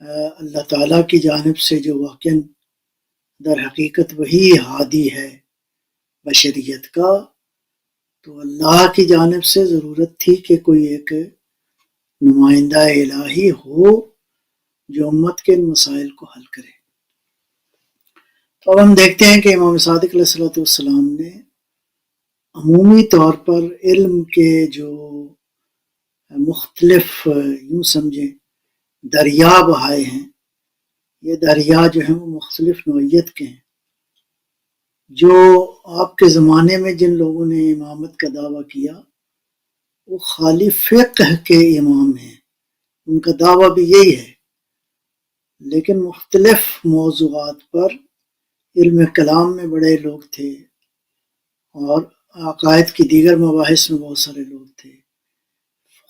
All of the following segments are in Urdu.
اللہ تعالیٰ کی جانب سے جو واقعاً در حقیقت وہی ہادی ہے بشریت کا، تو اللہ کی جانب سے ضرورت تھی کہ کوئی ایک نمائندہ الہی ہو جو امت کے ان مسائل کو حل کرے۔ تو اب ہم دیکھتے ہیں کہ امام صادق علیہ السلام نے عمومی طور پر علم کے جو مختلف یوں سمجھیں دریا بہائے ہیں، یہ دریا جو ہیں وہ مختلف نوعیت کے ہیں۔ جو آپ کے زمانے میں جن لوگوں نے امامت کا دعویٰ کیا وہ خالی فقہ کے امام ہیں، ان کا دعویٰ بھی یہی ہے، لیکن مختلف موضوعات پر علم کلام میں بڑے لوگ تھے اور عقائد کی دیگر مباحث میں بہت سارے لوگ تھے،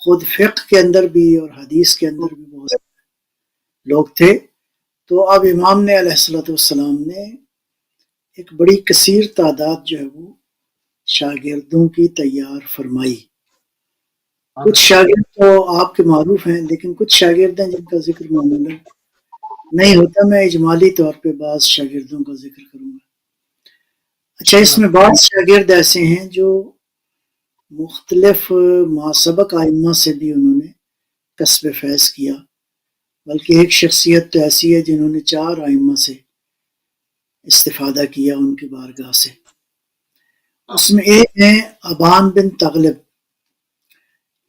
خود فقہ کے اندر بھی اور حدیث کے اندر بھی بہت سارے لوگ تھے۔ تو اب امام نے علیہ السلام نے ایک بڑی کثیر تعداد جو ہے وہ شاگردوں کی تیار فرمائی۔ کچھ شاگرد تو آپ کے معروف ہیں، لیکن کچھ شاگرد ہیں جن کا ذکر معمولاً نہیں ہوتا، میں اجمالی طور پہ بعض شاگردوں کا ذکر کروں گا۔ اچھا، اس میں بعض شاگرد ایسے ہیں جو مختلف ماسبق ائمہ سے بھی انہوں نے کسب فیض کیا، بلکہ ایک شخصیت تو ایسی ہے جنہوں نے 4 ائمہ سے استفادہ کیا ان کی بارگاہ سے۔ اس میں ایک ہیں ابان بن تغلب۔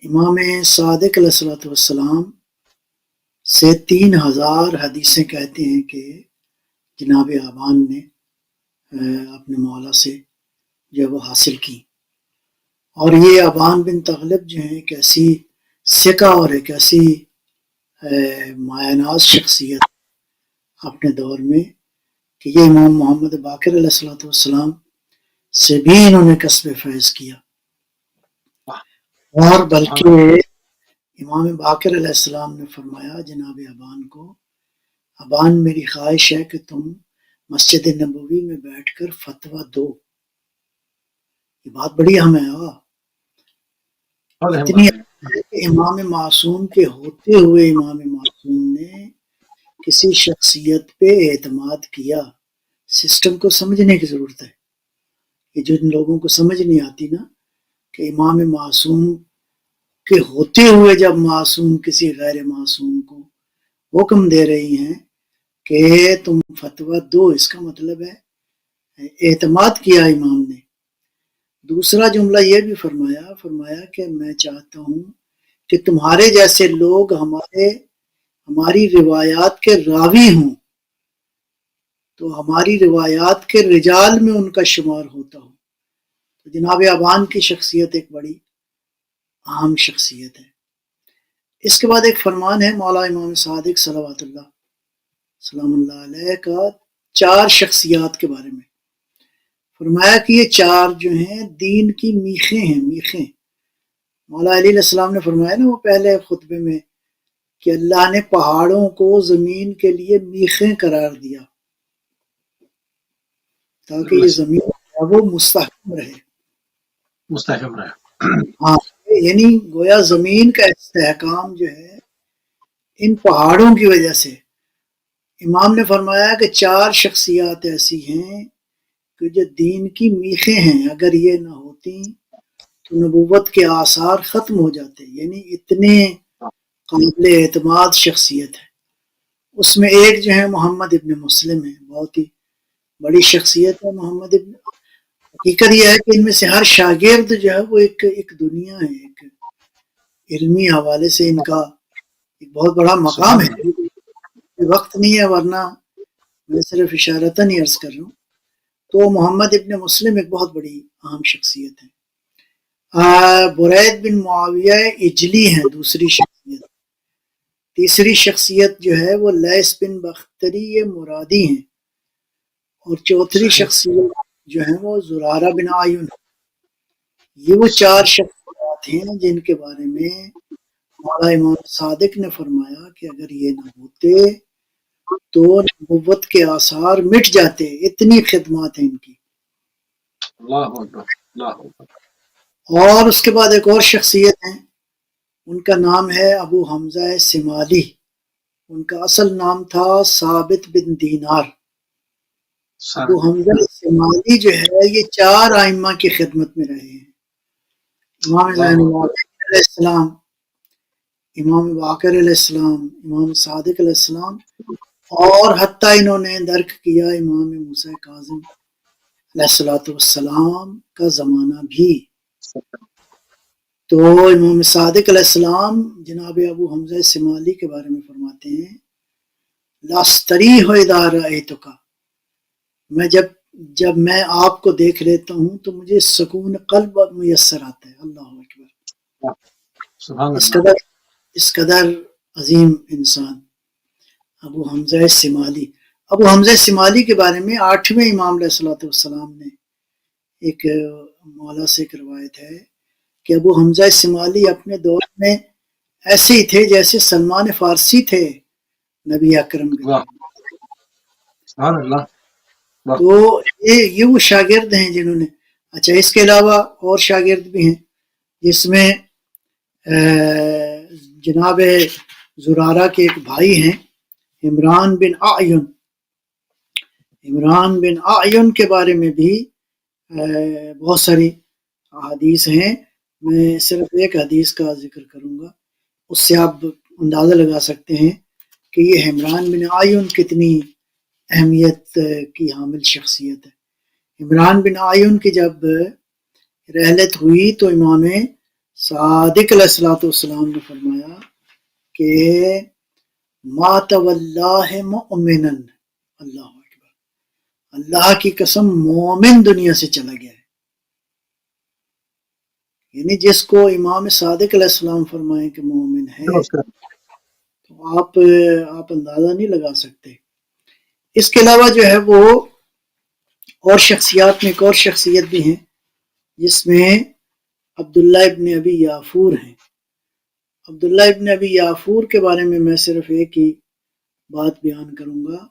امام صادق علیہ السلام سے 3000 حدیثیں کہتے ہیں کہ جناب ابان نے اپنے مولا سے جو وہ حاصل کی، اور یہ ابان بن تغلب جو ہیں ایک ایسی ثقہ اور ایک ایسی مایہ ناز شخصیت اپنے دور میں کہ یہ امام محمد باقر علیہ السلام سے بھی انہوں نے کسب فیض کیا، اور بلکہ امام باقر علیہ السلام نے فرمایا جناب ابان کو، ابان میری خواہش ہے کہ تم مسجد نبوی میں بیٹھ کر فتویٰ دو۔ یہ بات بڑی اہم ہے، اتنی اہم ہے کہ امام معصوم کے ہوتے ہوئے امام معصوم نے کسی شخصیت پہ اعتماد کیا۔ سسٹم کو سمجھنے کی ضرورت ہے، کہ جن لوگوں کو سمجھ نہیں آتی نا کہ امام معصوم کے ہوتے ہوئے جب معصوم کسی غیر معصوم کو حکم دے رہی ہیں کہ تم فتویٰ دو، اس کا مطلب ہے اعتماد کیا امام نے۔ دوسرا جملہ یہ بھی فرمایا کہ میں چاہتا ہوں کہ تمہارے جیسے لوگ ہماری روایات کے راوی ہوں، تو ہماری روایات کے رجال میں ان کا شمار ہوتا ہو۔ تو جناب ابان کی شخصیت ایک بڑی اہم شخصیت ہے۔ اس کے بعد ایک فرمان ہے مولا امام صادق صلوات اللہ سلام اللہ علیہ کا 4 شخصیات کے بارے میں۔ فرمایا کہ یہ 4 جو ہیں دین کی میخیں ہیں، میخیں۔ مولا علی علیہ السلام نے فرمایا نا وہ پہلے خطبے میں کہ اللہ نے پہاڑوں کو زمین کے لیے میخیں قرار دیا تاکہ یہ زمین وہ مستحکم رہے۔ ہاں، یعنی گویا زمین کا استحکام جو ہے ان پہاڑوں کی وجہ سے۔ امام نے فرمایا کہ 4 شخصیات ایسی ہیں کہ جو دین کی میخیں ہیں، اگر یہ نہ ہوتی تو نبوت کے آثار ختم ہو جاتے، یعنی اتنے قابل اعتماد شخصیت ہے۔ اس میں ایک جو ہے محمد ابن مسلم ہے، بہت ہی بڑی شخصیت ہے محمد ابن۔ حقیقت یہ ہے کہ ان میں سے ہر شاگرد جو ہے وہ ایک دنیا ہے، ایک علمی حوالے سے ان کا ایک بہت بڑا مقام ہے۔ وقت نہیں ہے ورنہ میں صرف اشارتاً ہی عرض کر رہا ہوں۔ تو محمد ابن مسلم ایک بہت بڑی اہم شخصیت ہے۔ برید بن معاویہ اجلی ہیں دوسری شخصیت۔ تیسری شخصیت جو ہے وہ لیث بن بختری مرادی ہیں، اور چوتھی شخصیت جو ہے وہ زرارہ بن عیون۔ یہ وہ 4 شخصیات ہیں جن کے بارے میں مولا امام صادق نے فرمایا کہ اگر یہ نہ ہوتے تو نبوت کے آثار مٹ جاتے، اتنی خدمات ہیں ان کی۔ اور اس کے بعد ایک اور شخصیت ہیں، ان کا نام ہے ابو حمزہ سمالی۔ ان کا اصل نام تھا ثابت بن دینار. ابو سارا حمزہ سمالی جو ہے یہ 4 ائمہ کی خدمت میں رہے ہیں. امام اللہ علیہ السلام، امام باقر علیہ السلام، امام صادق علیہ السلام، اور حتیٰ انہوں نے درک کیا امام موسیٰ کاظم علیہ السلام کا زمانہ بھی. تو امام صادق علیہ السلام جناب ابو حمزہ سمالی کے بارے میں فرماتے ہیں لاستریح اذا رأیتک، میں جب میں آپ کو دیکھ لیتا ہوں تو مجھے سکون قلب میسر آتا ہے. اللہ اکبر. سبحان اس اللہ. قدر عظیم انسان ابو حمزہ سمالی. ابو حمزہ سمالی کے بارے میں 8ویں امام علیہ السلام نے ایک مولا سے ایک روایت ہے کہ ابو حمزہ سمالی اپنے دور میں ایسے ہی تھے جیسے سلمان فارسی تھے نبی اکرم کے. واہ سبحان اللہ. تو یہ وہ شاگرد ہیں جنہوں نے. اچھا اس کے علاوہ اور شاگرد بھی ہیں جس میں جناب زرارہ کے ایک بھائی ہیں عمران بن اعین کے بارے میں بھی بہت ساری حدیث ہیں. میں صرف ایک حدیث کا ذکر کروں گا، اس سے آپ اندازہ لگا سکتے ہیں کہ یہ عمران بن اعین کتنی اہمیت کی حامل شخصیت ہے. عمران بن اعین کی جب رحلت ہوئی تو امام صادق علیہ السلام نے فرمایا کہ مات واللہ مؤمنا، اللہ اکبر، اللہ کی قسم مومن دنیا سے چلا گیا ہے. یعنی جس کو امام صادق علیہ السلام فرمائیں کہ مومن ہے تو آپ اندازہ نہیں لگا سکتے. اس کے علاوہ جو ہے وہ اور شخصیات میں ایک اور شخصیت بھی ہیں جس میں عبداللہ ابن ابی یافور ہیں. عبداللہ ابن ابی یافور کے بارے میں صرف ایک ہی بات بیان کروں گا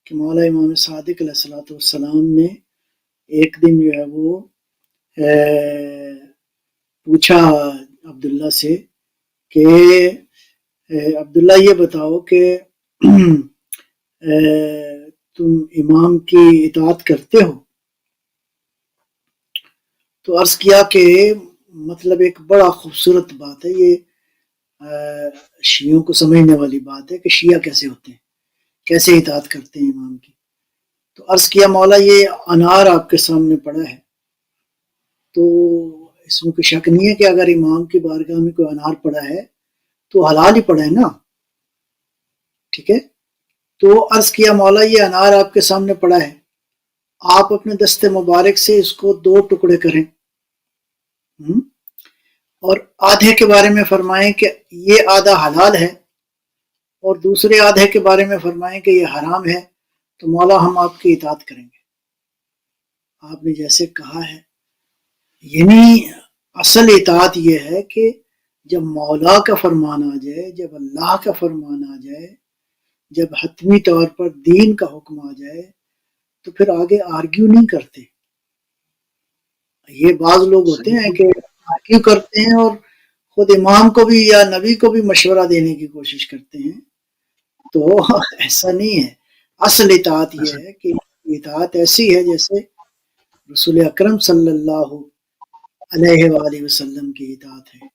کہ مولا امام صادق علیہ السلام نے ایک دن جو ہے وہ پوچھا عبداللہ سے کہ عبداللہ یہ بتاؤ کہ تم امام کی اطاعت کرتے ہو؟ تو عرض کیا کہ مطلب ایک بڑا خوبصورت بات ہے، یہ شیعوں کو سمجھنے والی بات ہے کہ شیعہ کیسے ہوتے ہیں، کیسے اطاعت کرتے ہیں امام کی. تو عرض کیا مولا یہ انار آپ کے سامنے پڑا ہے، تو اس میں کوئی شک نہیں ہے کہ اگر امام کی بارگاہ میں کوئی انار پڑا ہے تو حلال ہی پڑا ہے نا، ٹھیک ہے. تو عرض کیا مولا یہ انار آپ کے سامنے پڑا ہے، آپ اپنے دست مبارک سے اس کو 2 ٹکڑے کریں اور آدھے کے بارے میں فرمائیں کہ یہ آدھا حلال ہے اور دوسرے آدھے کے بارے میں فرمائیں کہ یہ حرام ہے، تو مولا ہم آپ کی اطاعت کریں گے. آپ نے جیسے کہا ہے، یعنی اصل اطاعت یہ ہے کہ جب مولا کا فرمان آ جائے، جب اللہ کا فرمان آ جائے، جب حتمی طور پر دین کا حکم آ جائے تو پھر آگے آرگیو نہیں کرتے. یہ بعض لوگ ہوتے ہیں کہ آرگیو کرتے ہیں اور خود امام کو بھی یا نبی کو بھی مشورہ دینے کی کوشش کرتے ہیں، تو ایسا نہیں ہے. اصل اطاعت یہ ہے کہ اطاعت ایسی ہے جیسے رسول اکرم صلی اللہ علیہ وآلہ وسلم کی اطاعت ہے،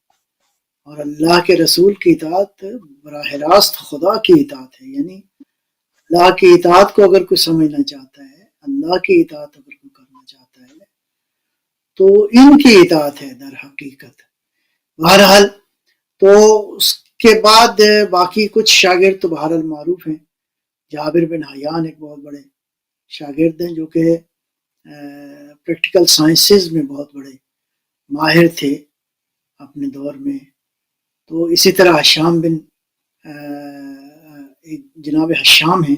اور اللہ کے رسول کی اطاعت براہ راست خدا کی اطاعت ہے. یعنی اللہ کی اطاعت کو اگر کوئی سمجھنا چاہتا ہے، اللہ کی اطاعت اگر کوئی کرنا چاہتا ہے تو ان کی اطاعت ہے در حقیقت. بہرحال تو اس کے بعد باقی کچھ شاگرد تو بہرحال معروف ہیں. جابر بن حیان ایک بہت بڑے شاگرد ہیں جو کہ پریکٹیکل سائنسز میں بہت بڑے ماہر تھے اپنے دور میں. تو اسی طرح حشام بن جناب حشام ہیں،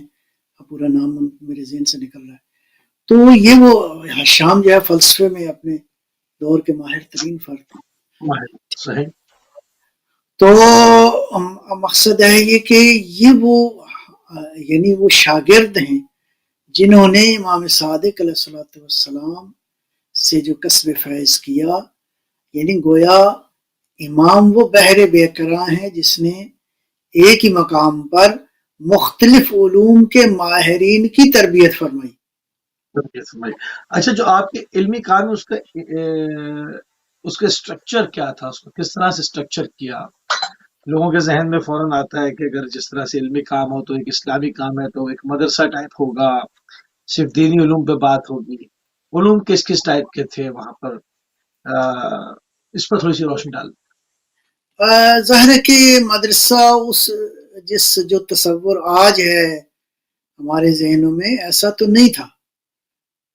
پورا نام میرے ذہن سے نکل رہا ہے. تو یہ وہ حشام جو ہے فلسفے میں اپنے دور کے ماہر ترین فرد ہیں. صحیح. تو مقصد ہے یہ کہ یہ وہ یعنی وہ شاگرد ہیں جنہوں نے امام صادق علیہ السلام سے جو کسب فیض کیا. یعنی گویا امام وہ بحر بے قرار ہیں جس نے ایک ہی مقام پر مختلف علوم کے ماہرین کی تربیت فرمائی. اچھا، جو آپ کے علمی کام ہے اس کا اسٹرکچر کیا تھا؟ اس کو کس طرح سے اسٹرکچر کیا؟ لوگوں کے ذہن میں فوراً آتا ہے کہ اگر جس طرح سے علمی کام ہو تو ایک اسلامی کام ہے تو ایک مدرسہ ٹائپ ہوگا، صرف دینی علوم پہ بات ہوگی. علوم کس کس ٹائپ کے تھے وہاں پر؟ اس پر تھوڑی سی روشنی ڈال. ظاہر ہے کہ مدرسہ جو تصور آج ہے ہمارے ذہنوں میں، ایسا تو نہیں تھا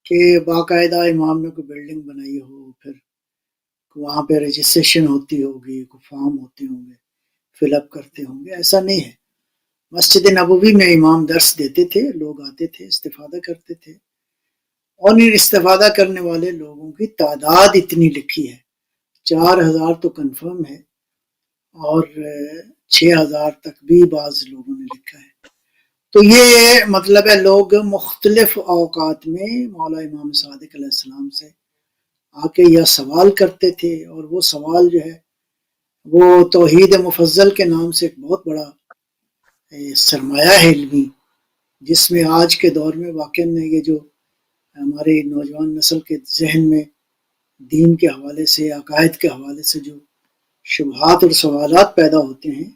کہ باقاعدہ امام نے کوئی بلڈنگ بنائی ہو، پھر وہاں پہ رجسٹریشن ہوتی ہوگی، کوئی فارم ہوتے ہوں گے، فل اپ کرتے ہوں گے. ایسا نہیں ہے. مسجد نبوی میں امام درس دیتے تھے، لوگ آتے تھے، استفادہ کرتے تھے، اور ان استفادہ کرنے والے لوگوں کی تعداد اتنی لکھی ہے، 4000 تو کنفرم ہے، اور 6000 تک بھی بعض لوگوں نے لکھا ہے. تو یہ مطلب ہے لوگ مختلف اوقات میں مولا امام صادق علیہ السلام سے آ کے یا سوال کرتے تھے، اور وہ سوال جو ہے وہ توحید مفضل کے نام سے ایک بہت بڑا سرمایہ ہے علمی، جس میں آج کے دور میں واقع یہ جو ہمارے نوجوان نسل کے ذہن میں دین کے حوالے سے، عقائد کے حوالے سے جو شبہات اور سوالات پیدا ہوتے ہیں،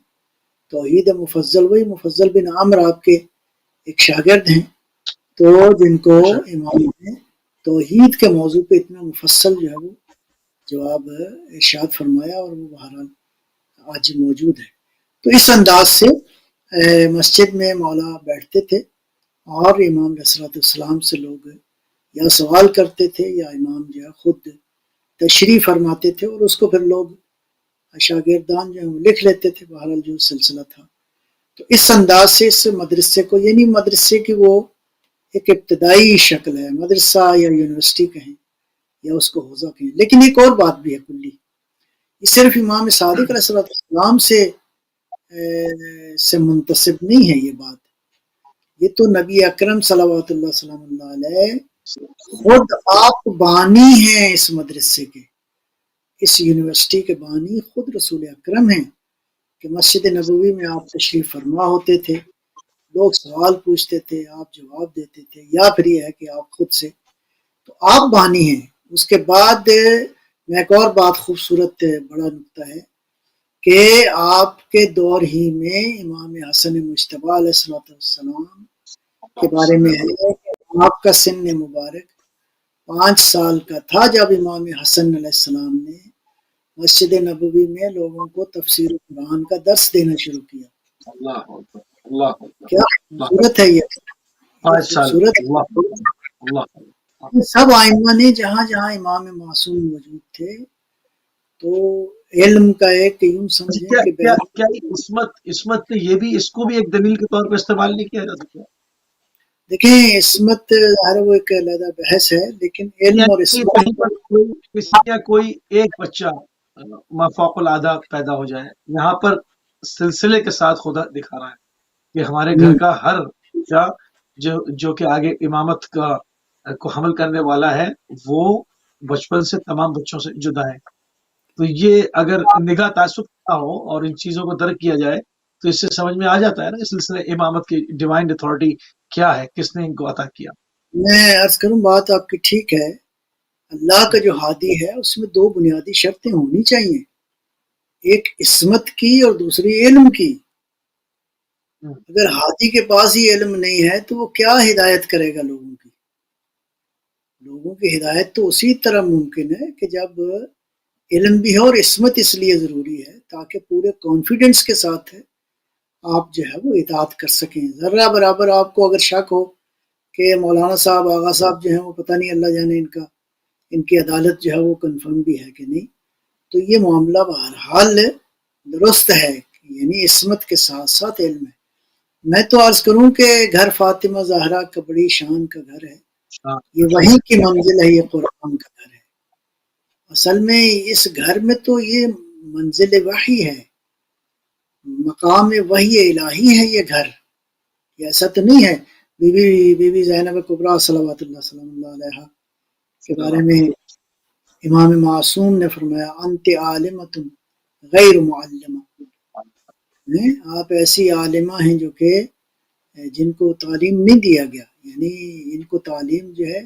توحید مفضل، وہی مفضل بن عامر آپ کے ایک شاگرد ہیں، تو جن کو امام نے توحید کے موضوع پہ اتنا مفصل جو ہے وہ جواب ارشاد فرمایا، اور وہ بہرحال آج موجود ہے. تو اس انداز سے مسجد میں مولا بیٹھتے تھے، اور امام علیہ السلام سے لوگ یا سوال کرتے تھے یا امام جو ہے خود تشریح فرماتے تھے، اور اس کو پھر لوگ شاگردان جو لکھ لیتے تھے، بہرحال جو سلسلہ تھا. تو اس انداز سے اس مدرسے کو، یعنی مدرسے کی وہ ایک ابتدائی شکل ہے، مدرسہ یا یونیورسٹی کہیں یا اس کو حوزہ کہیں. لیکن ایک اور بات بھی ہے کلی، یہ صرف امام صادق علیہ السلام سے منتسب نہیں ہے یہ بات، یہ تو نبی اکرم صلوات اللہ وسلم اللہ علیہ خود آپ بانی ہیں اس مدرسے کے، اس یونیورسٹی کے بانی خود رسول اکرم ہیں، کہ مسجد نبوی میں آپ تشریف فرما ہوتے تھے، لوگ سوال پوچھتے تھے، آپ جواب دیتے تھے، یا پھر یہ ہے کہ آپ خود سے، تو آپ بانی ہیں. اس کے بعد میں ایک اور بات خوبصورت بڑا نکتہ ہے کہ آپ کے دور ہی میں امام حسن مجتبی علیہ السلام کے بارے میں ہے کہ آپ کا سن مبارک 5 سال کا تھا جب امام حسن علیہ السلام نے مسجد نبوی میں لوگوں کو تفسیر قرآن کا درس دینا شروع کیا. اللہ اکبر، اللہ اکبر، کیا خوبصورت ہے یہ، 5 سال. خوبصورت. اللہ سب آئمہ نے جہاں جہاں امام معصوم موجود تھے، تو علم کا ایک یوں سمجھیں کہ کیا عصمت پہ یہ بھی، اس کو بھی ایک دلیل کے طور پر استعمال نہیں کیا جا سکتا؟ دیکھیں عصمت ظاہر وہ ایک علیحدہ بحث ہے، لیکن علم اور عصمت کہیں پر کسی کا کوئی ایک بچہ مافوق العادہ پیدا ہو جائے، یہاں پر سلسلے کے ساتھ خدا دکھا رہا ہے کہ ہمارے گھر کا ہر بچہ جو کہ آگے امامت کو حمل کرنے والا ہے، وہ بچپن سے تمام بچوں سے جدا ہے. تو یہ اگر نگاہ تعصب نہ ہو اور ان چیزوں کو درک کیا جائے تو اس سے سمجھ میں آ جاتا ہے نا کہ سلسلہ امامت کی ڈیوائن اتھارٹی کیا ہے، کس نے ان کو عطا کیا. میں عرض کروں بات آپ کی ٹھیک ہے، اللہ کا جو ہادی ہے اس میں 2 بنیادی شرطیں ہونی چاہیے، ایک عصمت کی اور دوسری علم کی. اگر ہادی کے پاس ہی علم نہیں ہے تو وہ کیا ہدایت کرے گا لوگوں کی؟ لوگوں کی ہدایت تو اسی طرح ممکن ہے کہ جب علم بھی ہے، اور عصمت اس لیے ضروری ہے تاکہ پورے کانفیڈنس کے ساتھ آپ جو ہے وہ اطاعت کر سکیں. ذرہ برابر آپ کو اگر شک ہو کہ مولانا صاحب، آغا صاحب جو ہیں وہ پتہ نہیں اللہ جانے ان کی عدالت جو ہے وہ کنفرم بھی ہے کہ نہیں، تو یہ معاملہ بہرحال درست ہے، یعنی عصمت کے ساتھ ساتھ علم ہے. میں تو عرض کروں کہ گھر فاطمہ زہرا کا بڑی شان کا گھر ہے، یہ وہی کی منزل ہے، یہ قرآن کا گھر ہے. اصل میں اس گھر میں تو یہ منزل وحی ہے، مقام وحی الہی ہے یہ گھر. یہ ایسا تو نہیں ہے. بی بی زینب کبریٰ صلوات اللہ وسلم اللہ علیہا کے بارے میں امام معصوم نے فرمایا انت عالمۃ غیر معلمہ، آپ ایسی عالمہ ہیں جو کہ جن کو تعلیم نہیں دیا گیا، یعنی ان کو تعلیم جو ہے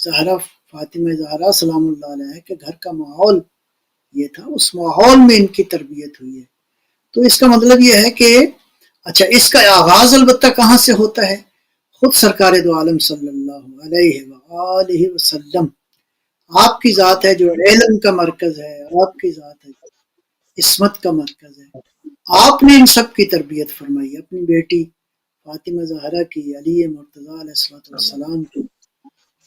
زہرا فاطمہ زہرا سلام اللہ علیہ کے گھر کا ماحول یہ تھا، اس ماحول میں ان کی تربیت ہوئی ہے. تو اس کا مطلب یہ ہے کہ اچھا اس کا آغاز البتہ کہاں سے ہوتا ہے؟ خود سرکار دو عالم صلی اللہ علیہ وآلہ وسلم، آپ کی ذات ہے جو علم کا مرکز ہے، آپ کی ذات ہے عصمت کا مرکز ہے. آپ نے ان سب کی تربیت فرمائی، اپنی بیٹی فاطمہ زہرا کی، علی مرتضیٰ علیہ السلام کی،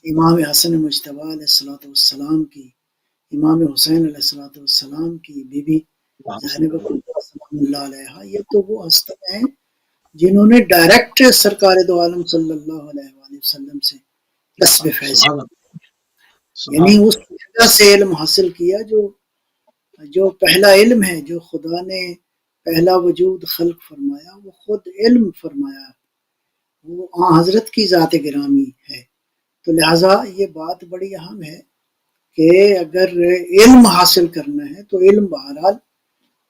امام حسن مجتبیٰ علیہ السلام کی، امام حسین علیہ السلام کی، بی بی زینب سلام اللہ علیہ. یہ تو وہ ہستہ ہیں جنہوں نے ڈائریکٹ سرکار دو عالم صلی اللہ علیہ وآلہ وسلم سے کسب فیض، یعنی اس جگہ سے علم حاصل کیا جو پہلا علم ہے، جو خدا نے پہلا وجود خلق فرمایا، وہ خود علم فرمایا، وہ حضرت کی ذات گرامی ہے. تو لہٰذا یہ بات بڑی اہم ہے کہ اگر علم حاصل کرنا ہے تو علم بہرحال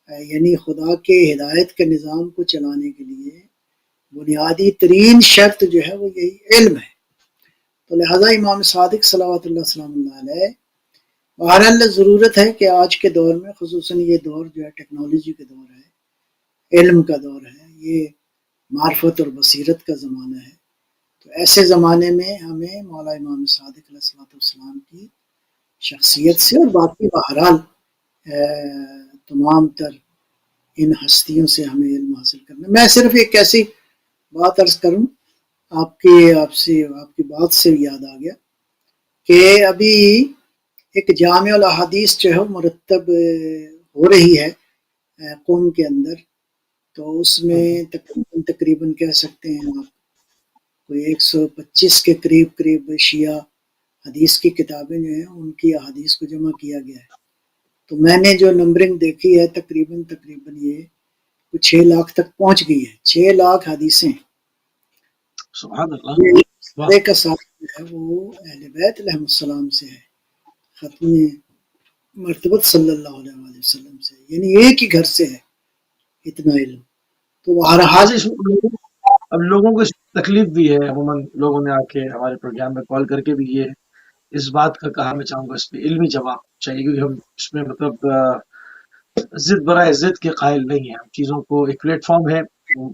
یعنی خدا کے ہدایت کے نظام کو چلانے کے لیے بنیادی ترین شرط جو ہے وہ یہی علم ہے. تو لہٰذا امام صادق صلوات اللہ سلام اللہ علیہ، بہرحال ضرورت ہے کہ آج کے دور میں، خصوصاً یہ دور جو ہے ٹیکنالوجی کا دور ہے، علم کا دور ہے، یہ معرفت اور بصیرت کا زمانہ ہے. تو ایسے زمانے میں ہمیں مولا امام صادق علیہ السلام کی شخصیت سے اور باقی بہرحال تمام تر ان ہستیوں سے ہمیں علم حاصل کرنا. میں صرف ایک ایسی بات عرض کروں، آپ کی بات سے یاد آ گیا کہ ابھی ایک جامع الاحادیث جو ہے مرتب ہو رہی ہے قوم کے اندر. تو اس میں تقریباً کہہ سکتے ہیں آپ کوئی 125 کے قریب شیعہ حدیث کی کتابیں جو ہیں ان کی احادیث کو جمع کیا گیا ہے. تو میں نے جو نمبرنگ دیکھی ہے تقریباً یہ 6 لاکھ تک پہنچ گئی ہے. 6 لاکھ حدیثیں. سبحان اللہ. سارے کا ساتھ جو ہے وہ اہل بیت علیہ السلام سے ہے، ختم مرتبت صلی اللہ علیہ وسلم سے، یعنی ایک ہی گھر سے ہے اتنا علم. تو اب لوگوں کو تکلیف بھی ہے، عموماً لوگوں نے آ کے ہمارے پروگرام میں کال کر کے بھی یہ اس بات کا کہا، میں چاہوں گا اس پہ علمی جواب چاہیے، کیونکہ ہم اس میں مطلب ضد برائے ضد کے قائل نہیں ہیں. ہم چیزوں کو ایک پلیٹ فارم ہے،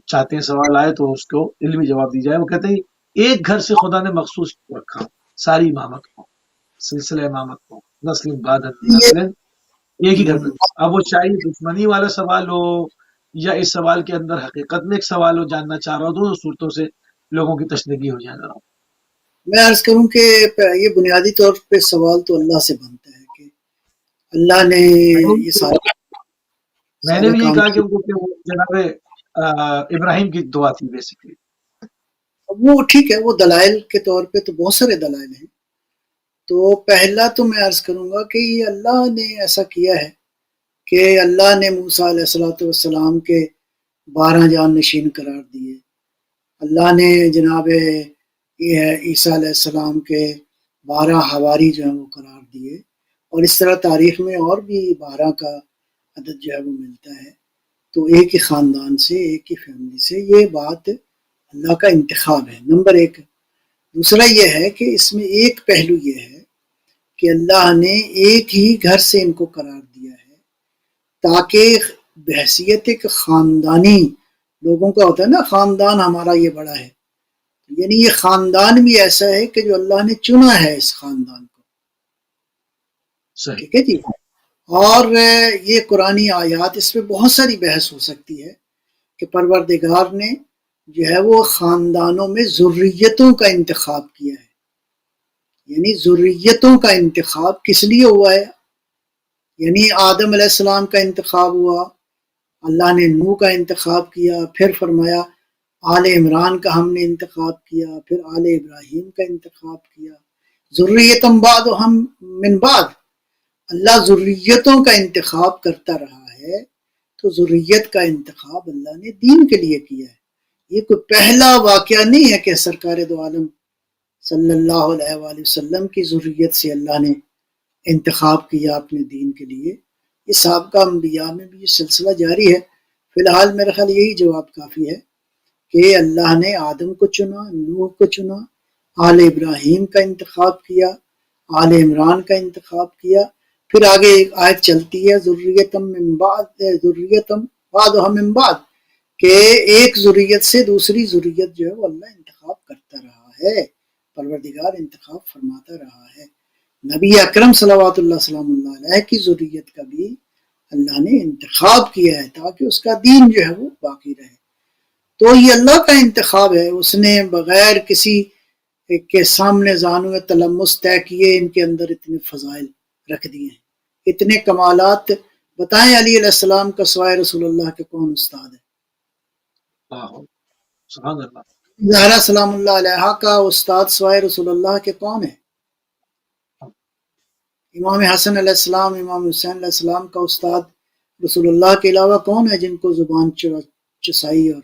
چاہتے ہیں سوال آئے تو اس کو علمی جواب دی جائے. وہ کہتے ہیں ایک گھر سے خدا نے مخصوص رکھا ساری امامت کو، سلسلہ امامت کو، نسل بعد نسل ایک ہی گھر پہ. اب وہ چاہیے دشمنی والا سوال ہو یا اس سوال کے اندر حقیقت میں ایک سوال ہو، جاننا چاہ رہا ہوں، دونوں صورتوں سے لوگوں کی تشنگی ہو جائے. میں عرض کروں کہ یہ بنیادی طور پہ سوال تو اللہ سے بنتا ہے کہ اللہ نے یہ سارا، میں نے بھی یہ کہا کہ جناب ابراہیم کی دعا تھی بیسیکلی. وہ ٹھیک ہے، وہ دلائل کے طور پہ تو بہت سارے دلائل ہیں. تو پہلا تو میں عرض کروں گا کہ یہ اللہ نے ایسا کیا ہے کہ اللہ نے موسیٰ علیہ السلام کے 12 جان نشین قرار دیے. اللہ نے جناب یہ عیسیٰ علیہ السلام کے 12 حواری جو ہیں وہ قرار دیے. اور اس طرح تاریخ میں اور بھی 12 کا عدد جو ہے وہ ملتا ہے. تو ایک ہی خاندان سے، ایک ہی فیملی سے، یہ بات اللہ کا انتخاب ہے، نمبر 1. دوسرا یہ ہے کہ اس میں ایک پہلو یہ ہے کہ اللہ نے ایک ہی گھر سے ان کو قرار دیا ہے تاکہ بحیثیت ایک خاندانی، لوگوں کا ہوتا ہے نا خاندان ہمارا یہ بڑا ہے، یعنی یہ خاندان بھی ایسا ہے کہ جو اللہ نے چنا ہے اس خاندان کو. ٹھیک ہے جی. اور یہ قرآنی آیات، اس پہ بہت ساری بحث ہو سکتی ہے کہ پروردگار نے جو ہے وہ خاندانوں میں ذریتوں کا انتخاب کیا ہے. یعنی ذریتوں کا انتخاب کس لیے ہوا ہے؟ یعنی آدم علیہ السلام کا انتخاب ہوا، اللہ نے نوح کا انتخاب کیا، پھر فرمایا آل عمران کا ہم نے انتخاب کیا، پھر آل ابراہیم کا انتخاب کیا. ذریتم بعد ہم من بعد، اللہ ذریتوں کا انتخاب کرتا رہا ہے. تو ذریت کا انتخاب اللہ نے دین کے لیے کیا ہے. یہ کوئی پہلا واقعہ نہیں ہے کہ سرکار دو عالم صلی اللہ علیہ وآلہ وسلم کی ذریت سے اللہ نے انتخاب کیا اپنے دین کے لیے. یہ سابقہ انبیاء میں بھی یہ سلسلہ جاری ہے. فی الحال میرا خیال یہی جواب کافی ہے کہ اللہ نے آدم کو چنا، نوح کو چنا، آل ابراہیم کا انتخاب کیا، آل عمران کا انتخاب کیا، پھر آگے ایک آیت چلتی ہے ذریتم من بعد، ذریتم بعدھا من بعد، کہ ایک ذریت سے دوسری ذریت جو ہے وہ اللہ انتخاب کرتا رہا ہے، پروردگار انتخاب فرماتا رہا ہے۔ نبی اکرم صلوات اللہ سلام اللہ علیہ کی ذریت کا بھی اللہ نے انتخاب کیا ہے تاکہ اس کا دین جو ہے وہ باقی رہے۔ تو یہ اللہ کا انتخاب ہے، اس نے بغیر کسی کے سامنے زانو تلمس طے کیے ان کے اندر اتنے فضائل رکھ دیے ہیں، اتنے کمالات۔ بتائیں علی علیہ السلام کا سوائے رسول اللہ کے کون استاد ہے؟ سبحان اللہ۔ زہرا سلام اللہ علیہ کا استاد سوائے رسول اللہ کے کون ہے؟ امام حسن علیہ السلام، امام حسین علیہ السلام کا استاد رسول اللہ کے علاوہ کون ہے جن کو زبان چسائی اور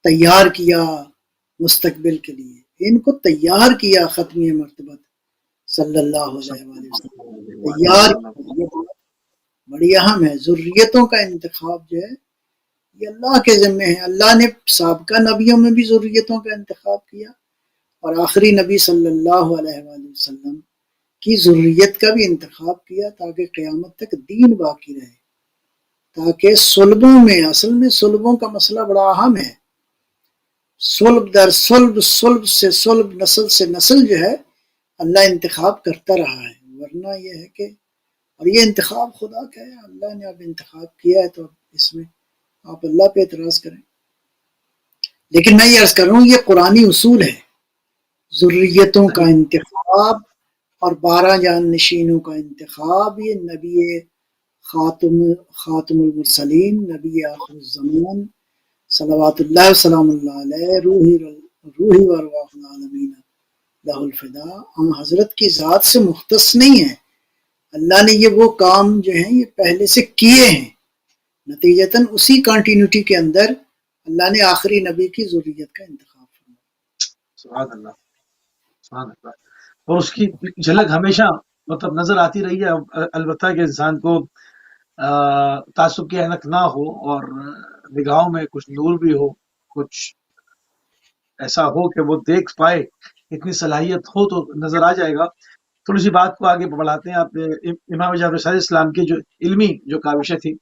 تیار کیا مستقبل کے لیے؟ ان کو تیار کیا ختمی مرتبہ صلی اللہ علیہ وسلم، تیار کیا۔ یہ بڑی اہم ہے، ذریتوں کا انتخاب جو ہے یہ اللہ کے ذمہ ہے۔ اللہ نے سابقہ نبیوں میں بھی ذریتوں کا انتخاب کیا اور آخری نبی صلی اللہ علیہ وآلہ وسلم کی ذریت کا بھی انتخاب کیا تاکہ قیامت تک دین باقی رہے، تاکہ صلبوں میں، اصل میں صلبوں کا مسئلہ بڑا اہم ہے، صلب در صلب، صلب سے صلب، نسل سے نسل جو ہے اللہ انتخاب کرتا رہا ہے۔ ورنہ یہ ہے کہ، اور یہ انتخاب خدا کا ہے، اللہ نے اب انتخاب کیا ہے تو اب اس میں آپ اللہ پہ اعتراض کریں۔ لیکن میں یہ عرض کر رہا ہوں یہ قرآنی اصول ہے، ذریتوں کا انتخاب اور 12 جان نشینوں کا انتخاب، یہ نبی خاتم المرسلین، نبی آخر الزمان صلوات اللہ وسلام اللہ علیہ، روحی و ارواح العالمین لہ الفدا، ہم حضرت کی ذات سے مختص نہیں ہیں۔ اللہ نے یہ وہ کام جو ہیں یہ پہلے سے کیے ہیں، نتیجتاً اسی کنٹینیوٹی کے اندر اللہ نے آخری نبی کی ذریت کا انتخاب فرمایا۔ سبحان اللہ، سبحان اللہ۔ اور اس کی جھلک ہمیشہ مطلب نظر آتی رہی ہے، البتہ کہ انسان کو تعصب کی اینک نہ ہو اور نگاہوں میں کچھ نور بھی ہو، کچھ ایسا ہو کہ وہ دیکھ پائے، اتنی صلاحیت ہو تو نظر آ جائے گا۔ تھوڑی سی بات کو آگے بڑھاتے ہیں۔ آپ امام جعفر صادق اسلام کی جو علمی جو کاوشیں تھی،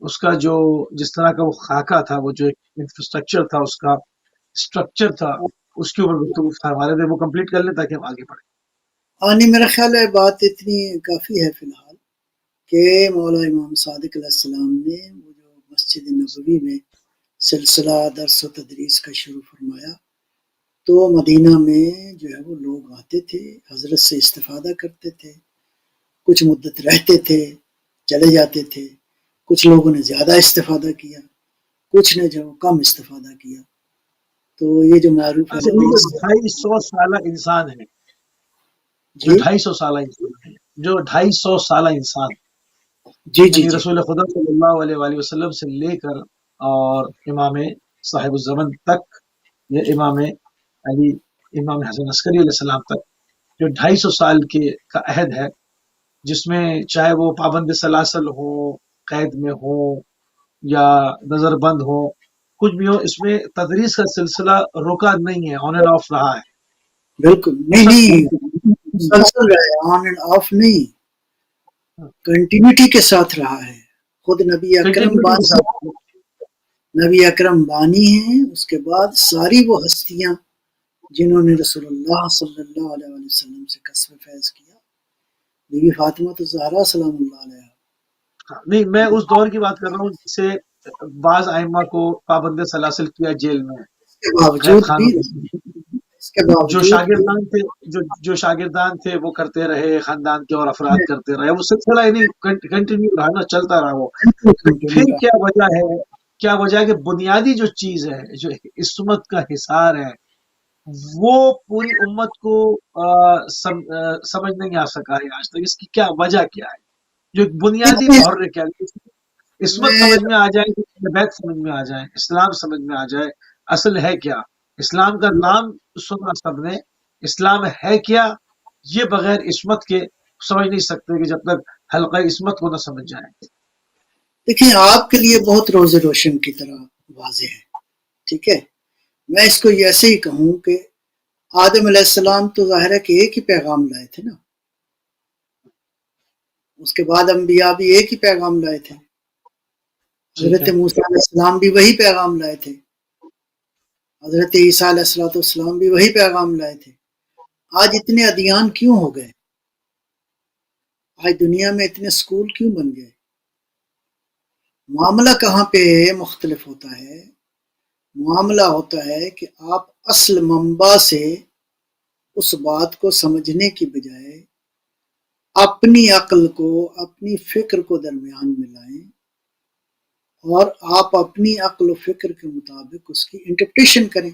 اس کا جو جس طرح کا وہ خاکہ تھا، وہ جو ایک انفراسٹرکچر تھا، اس کا اسٹرکچر تھا، اس کے اوپر گفتگو فرما رہے تھے، وہ کمپلیٹ کر لیں تاکہ ہم آگے بڑھیں۔ نہیں، میرا خیال ہے بات اتنی کافی ہے فی الحال کہ مولا امام صادق علیہ السلام نے وہ جو مسجد نبوی میں سلسلہ درس و تدریس کا شروع فرمایا، تو مدینہ میں جو ہے وہ لوگ آتے تھے، حضرت سے استفادہ کرتے تھے، کچھ مدت رہتے تھے، چلے جاتے تھے، کچھ لوگوں نے زیادہ استفادہ کیا، کچھ نے جو کم استفادہ کیا۔ تو یہ جو معروف ہے 250 سالہ انسان ہے، جو 250 سالہ انسان ہے، جو 250 سالہ انسان، جی رسول خدا صلی اللہ علیہ وآلہ وسلم سے لے کر اور امام صاحب الزمن تک، یا امام علی، امام حسن عسکری علیہ السلام تک، جو 250 سال کا عہد ہے، جس میں چاہے وہ پابند سلاسل ہو، قید میں ہو یا نظر بند ہو، کچھ بھی ہو، اس میں تدریس کا سلسلہ رکا نہیں ہے، آن اینڈ آف رہا ہے۔ بالکل نہیں، مسلسل رہا ہے، آن اینڈ آف نہیں، کنٹینیوٹی کے ساتھ رہا ہے۔ خود نبی اکرم بانی ہیں، اس کے بعد ساری وہ ہستیاں جنہوں نے رسول اللہ صلی اللہ علیہ وسلم سے کسب فیض کیا، بی بی فاطمہ الزہرا سلام اللہ علیہ۔ نہیں، میں اس دور کی بات کر رہا ہوں جسے بعض ائمہ کو پابند سلاسل کیا جیل میں، جو شاگردان تھے وہ کرتے رہے، خاندان کے اور افراد کرتے رہے، وہ سلسلہ نہیں کنٹینیو رہا نا، چلتا رہا وہ۔ پھر کیا وجہ ہے کہ بنیادی جو چیز ہے، جو عصمت کا حصار ہے، وہ پوری امت کو سمجھ نہیں آ سکا ہے آج تک۔ اس کی کیا وجہ کیا ہے؟ جو بنیادی محرک ہے، عصمت سمجھ میں آ جائے، بیت سمجھ میں آ جائے، اسلام سمجھ میں آ جائے، اصل ہے کیا، اسلام کا نام سنا سب نے، اسلام ہے کیا، یہ بغیر عصمت کے سمجھ نہیں سکتے کہ جب تک حلقہ عصمت کو نہ سمجھ جائیں۔ دیکھیں، آپ کے لیے بہت روز روشن کی طرح واضح ہے، ٹھیک ہے، میں اس کو ایسے ہی کہوں کہ آدم علیہ السلام تو ظاہر ہے کہ ایک ہی پیغام لائے تھے نا، اس کے بعد انبیاء بھی ایک ہی پیغام لائے تھے، حضرت موسیٰ علیہ السلام بھی وہی پیغام لائے تھے، حضرت عیسیٰ علیہ السلام بھی وہی پیغام لائے تھے۔ آج اتنے ادیان کیوں ہو گئے؟ آج دنیا میں اتنے سکول کیوں بن گئے؟ معاملہ کہاں پہ مختلف ہوتا ہے؟ معاملہ ہوتا ہے کہ آپ اصل منبع سے اس بات کو سمجھنے کی بجائے اپنی عقل کو، اپنی فکر کو درمیان میں لائیں اور آپ اپنی عقل و فکر کے مطابق اس کی انٹرپریٹیشن کریں۔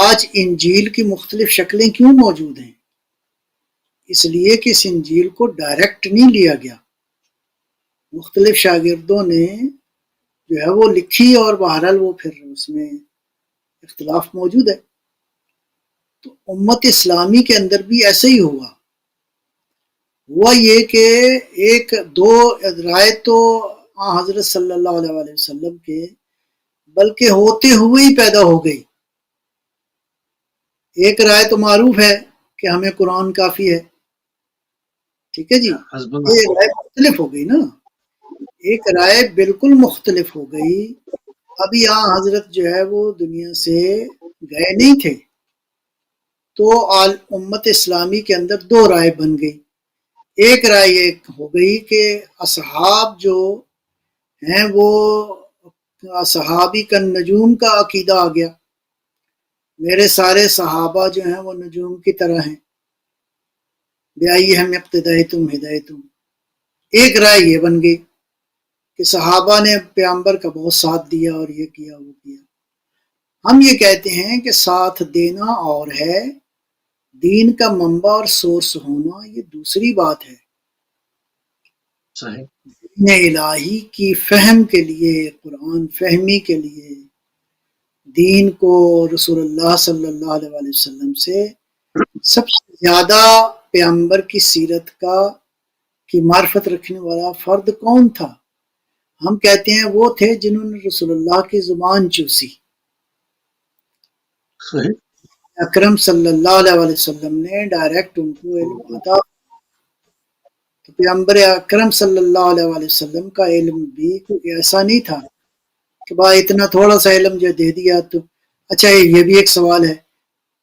آج انجیل کی مختلف شکلیں کیوں موجود ہیں؟ اس لیے کہ اس انجیل کو ڈائریکٹ نہیں لیا گیا، مختلف شاگردوں نے جو ہے وہ لکھی اور بہرحال وہ پھر اس میں اختلاف موجود ہے۔ تو امت اسلامی کے اندر بھی ایسا ہی ہوا یہ کہ ایک دو رائے تو حضرت صلی اللہ علیہ وسلم کے بلکہ ہوتے ہوئے ہی پیدا ہو گئی۔ ایک رائے تو معروف ہے کہ ہمیں قرآن کافی ہے، ٹھیک ہے جی، یہ رائے مختلف ہو گئی نا، ایک رائے بالکل مختلف ہو گئی۔ ابھی حضرت جو ہے وہ دنیا سے گئے نہیں تھے تو امت اسلامی کے اندر دو رائے بن گئی۔ ایک رائے یہ ہو گئی کہ اصحاب جو ہیں وہ صحابی کا نجوم کا عقیدہ آ گیا، میرے سارے صحابہ جو ہیں وہ نجوم کی طرح ہیں، بیائیہم اقتدیتم ہدایتم۔ ایک رائے یہ بن گئی کہ صحابہ نے پیغمبر کا بہت ساتھ دیا اور یہ کیا وہ کیا۔ ہم یہ کہتے ہیں کہ ساتھ دینا اور ہے، دین کا منبع اور سورس ہونا یہ دوسری بات ہے۔ صحیح۔ دین الہی کی فہم کے لیے، قرآن فہمی کے لیے، دین کو رسول اللہ صلی اللہ علیہ وسلم سے سب سے زیادہ پیغمبر کی سیرت کی معرفت رکھنے والا فرد کون تھا؟ ہم کہتے ہیں وہ تھے جنہوں نے رسول اللہ کی زبان چوسی۔ صحیح۔ اکرم صلی اللہ علیہ وسلم نے ڈائریکٹ ان کو علم عطا، تو پیغمبر اکرم صلی اللہ علیہ وسلم کا علم بھی کوئی ایسا نہیں تھا کہ بھائی اتنا تھوڑا سا علم جو دے دیا تو اچھا۔ یہ بھی ایک سوال ہے،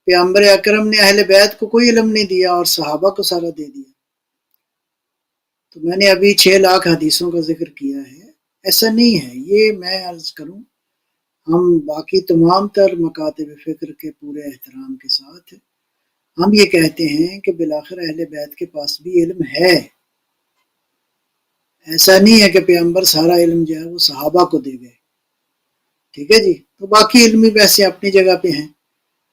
پیغمبر اکرم نے اہل بیت کو کوئی علم نہیں دیا اور صحابہ کو سارا دے دیا؟ تو میں نے ابھی 6 لاکھ حدیثوں کا ذکر کیا ہے، ایسا نہیں ہے۔ یہ میں عرض کروں، ہم باقی تمام تر مکاتب فکر کے پورے احترام کے ساتھ ہم یہ کہتے ہیں کہ بالآخر اہل بیت کے پاس بھی علم ہے، ایسا نہیں ہے کہ پیغمبر سارا علم جو ہے وہ صحابہ کو دے گئے، ٹھیک ہے جی۔ تو باقی علمی ویسے اپنی جگہ پہ ہیں،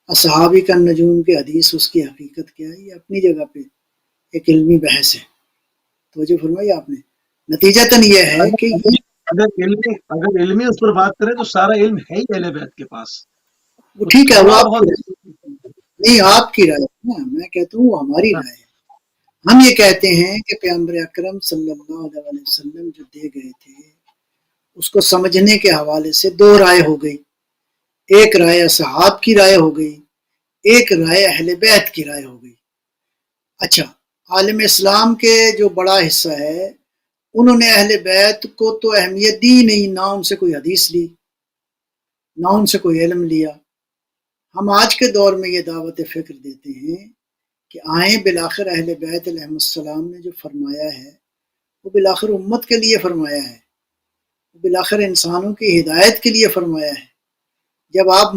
اصحابی کا نجوم کے حدیث اس کی حقیقت کیا ہے، یہ اپنی جگہ پہ ایک علمی بحث ہے۔ توجہ فرمائی آپ نے، نتیجتاً یہ ہے کہ اگر علمی اس پر بات کریں تو سارا علم ہے ہی اہل بیت کے پاس، وہ ٹھیک ہے، وہ آپ بہت نہیں، آپ کی رائے ہے نا، میں کہتا ہوں وہ ہماری رائے ہے۔ ہم یہ کہتے ہیں کہ پیغمبر اکرم صلی اللہ علیہ وسلم جو دے گئے تھے اس کو سمجھنے کے حوالے سے دو رائے ہو گئی، ایک رائے اصحاب کی رائے ہو گئی، ایک رائے اہل بیت کی رائے ہو گئی۔ اچھا، عالم اسلام کے جو بڑا حصہ ہے انہوں نے اہل بیت کو تو اہمیت دی نہیں، نہ ان سے کوئی حدیث لی، نہ ان سے کوئی علم لیا۔ ہم آج کے دور میں یہ دعوت فکر دیتے ہیں کہ آئیں، بالآخر اہل بیت علیہ السلام نے جو فرمایا ہے وہ بالآخر امت کے لیے فرمایا ہے، وہ بالآخر انسانوں کی ہدایت کے لیے فرمایا ہے۔ جب آپ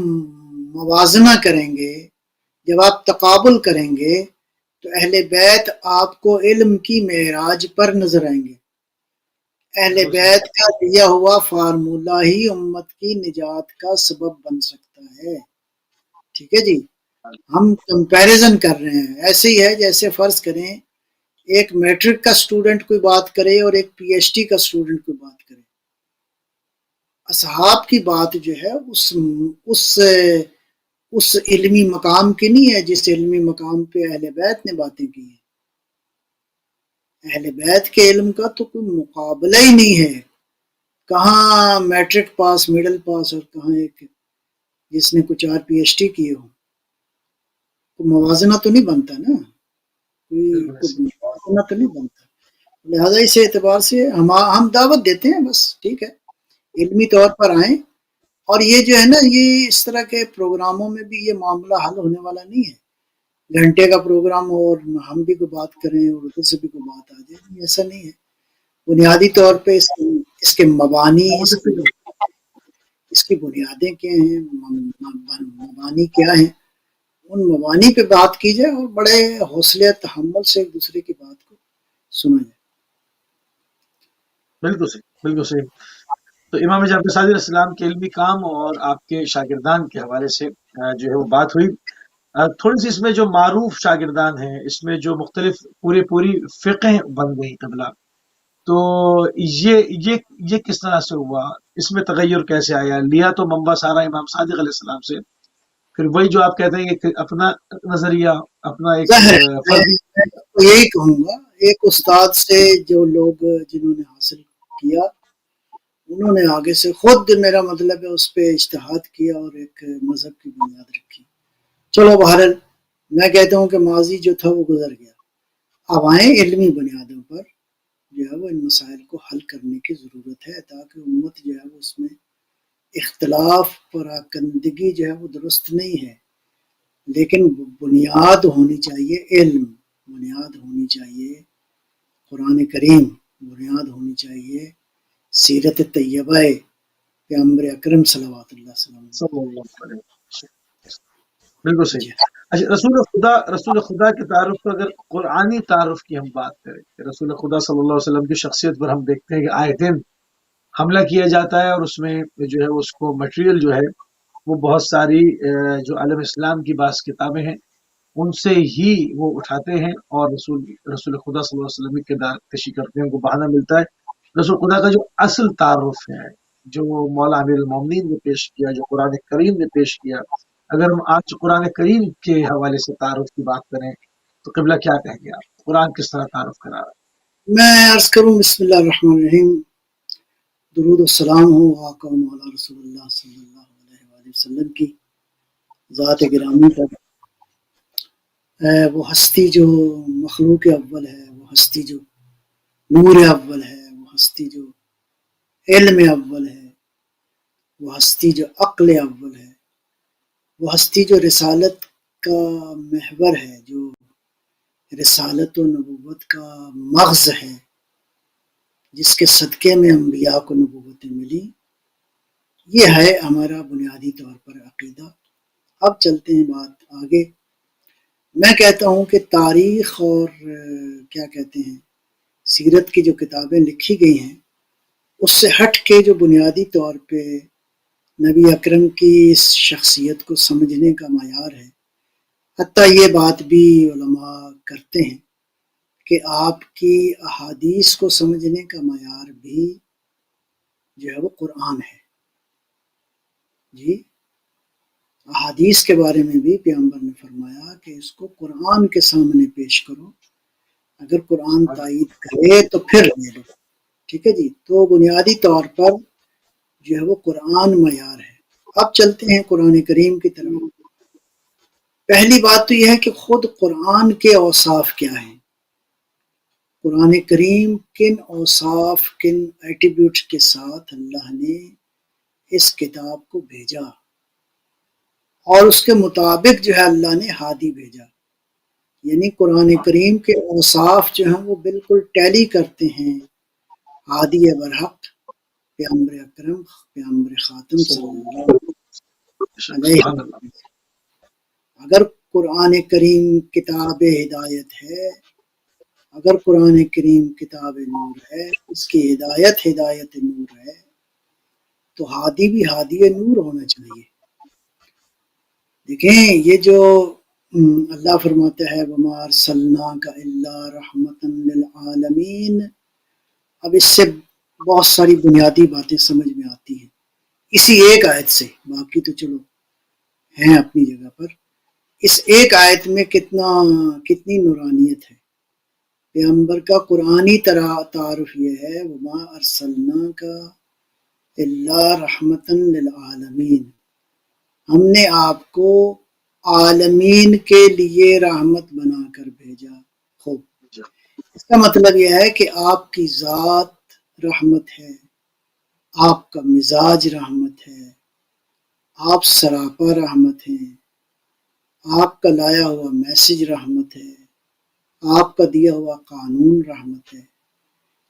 موازنہ کریں گے، جب آپ تقابل کریں گے تو اہل بیت آپ کو علم کی معراج پر نظر آئیں گے۔ اہل بیت کا دیا ہوا فارمولہ ہی امت کی نجات کا سبب بن سکتا ہے، ٹھیک ہے جی۔ ہم کمپیریزن کر رہے ہیں، ایسے ہی ہے جیسے فرض کریں ایک میٹرک کا سٹوڈنٹ کوئی بات کرے اور ایک پی ایچ ڈی کا سٹوڈنٹ کوئی بات کرے۔ اصحاب کی بات جو ہے اس علمی مقام کی نہیں ہے جس علمی مقام پہ اہل بیت نے باتیں کی ہیں۔ اہل بیت کے علم کا تو کوئی مقابلہ ہی نہیں ہے، کہاں میٹرک پاس، مڈل پاس، اور کہاں ایک جس نے کچھ اور پی ایچ ڈی کیے ہو، تو موازنہ تو نہیں بنتا نا، کوئی موازنہ تو نہیں بنتا. لہذا اس اعتبار سے ہم دعوت دیتے ہیں، بس ٹھیک ہے، علمی طور پر آئیں. اور یہ جو ہے نا، یہ اس طرح کے پروگراموں میں بھی یہ معاملہ حل ہونے والا نہیں ہے. گھنٹے کا پروگرام ہو اور ہم بھی کوئی بات کریں اور ادھر سے بھی کوئی بات آ جائے، ایسا نہیں ہے. بنیادی طور پہ اس کے مبانی، اس کی بنیادیں کیا ہیں، مبانی کیا ہیں، ان مبانی پہ بات کی جائے اور بڑے حوصلے تحمل سے ایک دوسرے کی بات کو سنا جائے. بالکل صحیح، بالکل صحیح. تو امام جعفر صادق علیہ السلام کے علمی کام اور آپ کے شاگردان کے حوالے سے جو ہے وہ بات ہوئی. تھوڑی سی اس میں جو معروف شاگردان ہیں، اس میں جو مختلف پوری فقہیں بن گئی قبلہ، تو یہ کس طرح سے ہوا؟ اس میں تغیر کیسے آیا؟ لیا تو منبع سارا امام صادق علیہ السلام سے، پھر وہی جو آپ کہتے ہیں کہ اپنا نظریہ، اپنا ایک فردی. میں یہی کہوں گا، ایک استاد سے جو لوگ جنہوں نے حاصل کیا، انہوں نے آگے سے خود، میرا مطلب ہے، اس پہ اجتہاد کیا اور ایک مذہب کی بنیاد رکھی. چلو بہرحال میں کہتا ہوں کہ ماضی جو تھا وہ گزر گیا. اب آئیں علمی بنیادوں پر جو ہے وہ ان مسائل کو حل کرنے کی ضرورت ہے، تاکہ امت جو ہے وہ اس میں اختلاف پراکندگی جو ہے وہ درست نہیں ہے، لیکن بنیاد ہونی چاہیے علم، بنیاد ہونی چاہیے قرآن کریم، بنیاد ہونی چاہیے سیرت طیبہ پیغمبر اکرم صلوات اللہ وسلم. بالکل صحیح. اچھا، رسول خدا کے تعارف پر اگر قرآنی تعارف کی ہم بات کریں کہ رسول خدا صلی اللہ علیہ وسلم کی شخصیت پر ہم دیکھتے ہیں کہ آئے دن حملہ کیا جاتا ہے، اور اس میں جو ہے اس کو مٹیریل جو ہے وہ بہت ساری جو عالم اسلام کی بعض کتابیں ہیں ان سے ہی وہ اٹھاتے ہیں اور رسول خدا صلی اللہ علیہ وسلم کی کردار کشی کرتے ہیں، ان کو بہانہ ملتا ہے. رسول خدا کا جو اصل تعارف ہے، جو مولا امیر المومنین نے پیش کیا، جو قرآن کریم نے پیش کیا، اگر ہم آج قرآن کریم کے حوالے سے تعارف کی بات کریں تو قبلہ کیا کہیں گے آپ؟ قرآن کس طرح تعارف کرا رہا ہے؟ میں عرض کروں بسم اللہ الرحمن الرحیم، درود السلام ہو آقا و مولا رسول اللہ صلی اللہ علیہ وآلہ وسلم کی ذات گرامی پر. وہ ہستی جو مخلوق اول ہے، وہ ہستی جو نور اول ہے، وہ ہستی جو علم اول ہے، وہ ہستی جو عقل اول ہے، وہ ہستی جو رسالت کا محور ہے، جو رسالت و نبوت کا مغز ہے، جس کے صدقے میں انبیاء کو نبوتیں ملی. یہ ہے ہمارا بنیادی طور پر عقیدہ. اب چلتے ہیں بات آگے. میں کہتا ہوں کہ تاریخ اور کیا کہتے ہیں سیرت کی جو کتابیں لکھی گئی ہیں، اس سے ہٹ کے جو بنیادی طور پہ نبی اکرم کی اس شخصیت کو سمجھنے کا معیار ہے، حتیٰ یہ بات بھی علماء کرتے ہیں کہ آپ کی احادیث کو سمجھنے کا معیار بھی جو ہے وہ قرآن ہے. جی، احادیث کے بارے میں بھی پیغمبر نے فرمایا کہ اس کو قرآن کے سامنے پیش کرو، اگر قرآن تائید کرے تو پھر لے لو. ٹھیک ہے جی، تو بنیادی طور پر جو ہے وہ قرآن معیار ہے. اب چلتے ہیں قرآن کریم کی طرف. پہلی بات تو یہ ہے کہ خود قرآن کے اوصاف کیا ہیں. قرآن کریم کن اوصاف، کن ایٹریبیوٹس کے ساتھ اللہ نے اس کتاب کو بھیجا، اور اس کے مطابق جو ہے اللہ نے ہادی بھیجا. یعنی قرآن کریم کے اوصاف جو ہیں وہ بالکل ٹیلی کرتے ہیں ہادی برحق پیغمبر اکرم، پیغمبر خاتم صلی اللہ علیہ وسلم. اگر قرآن کریم کتاب ہدایت ہے، اگر قرآن کریم کتاب نور ہے، اس کی ہدایت نور ہے، تو ہادی بھی ہادی نور ہونا چاہیے. دیکھیں یہ جو اللہ فرماتا ہے وَمَا أَرْسَلْنَاكَ إِلَّا رَحْمَةً لِلْعَالَمِينَ، اب اس سے بہت ساری بنیادی باتیں سمجھ میں آتی ہیں اسی ایک آیت سے، باقی تو چلو ہیں اپنی جگہ پر. اس ایک آیت میں کتنی نورانیت ہے. پیغمبر کا قرآنی تعارف یہ ہے وَمَا أَرْسَلْنَاكَ إِلَّا رَحْمَةً لِلْعَالَمِينَ، ہم نے آپ کو عالمین کے لیے رحمت بنا کر بھیجا. خوب، اس کا مطلب یہ ہے کہ آپ کی ذات رحمت ہے، آپ کا مزاج رحمت ہے، آپ سراپا رحمت ہیں، آپ کا لایا ہوا میسج رحمت ہے، آپ کا دیا ہوا قانون رحمت ہے.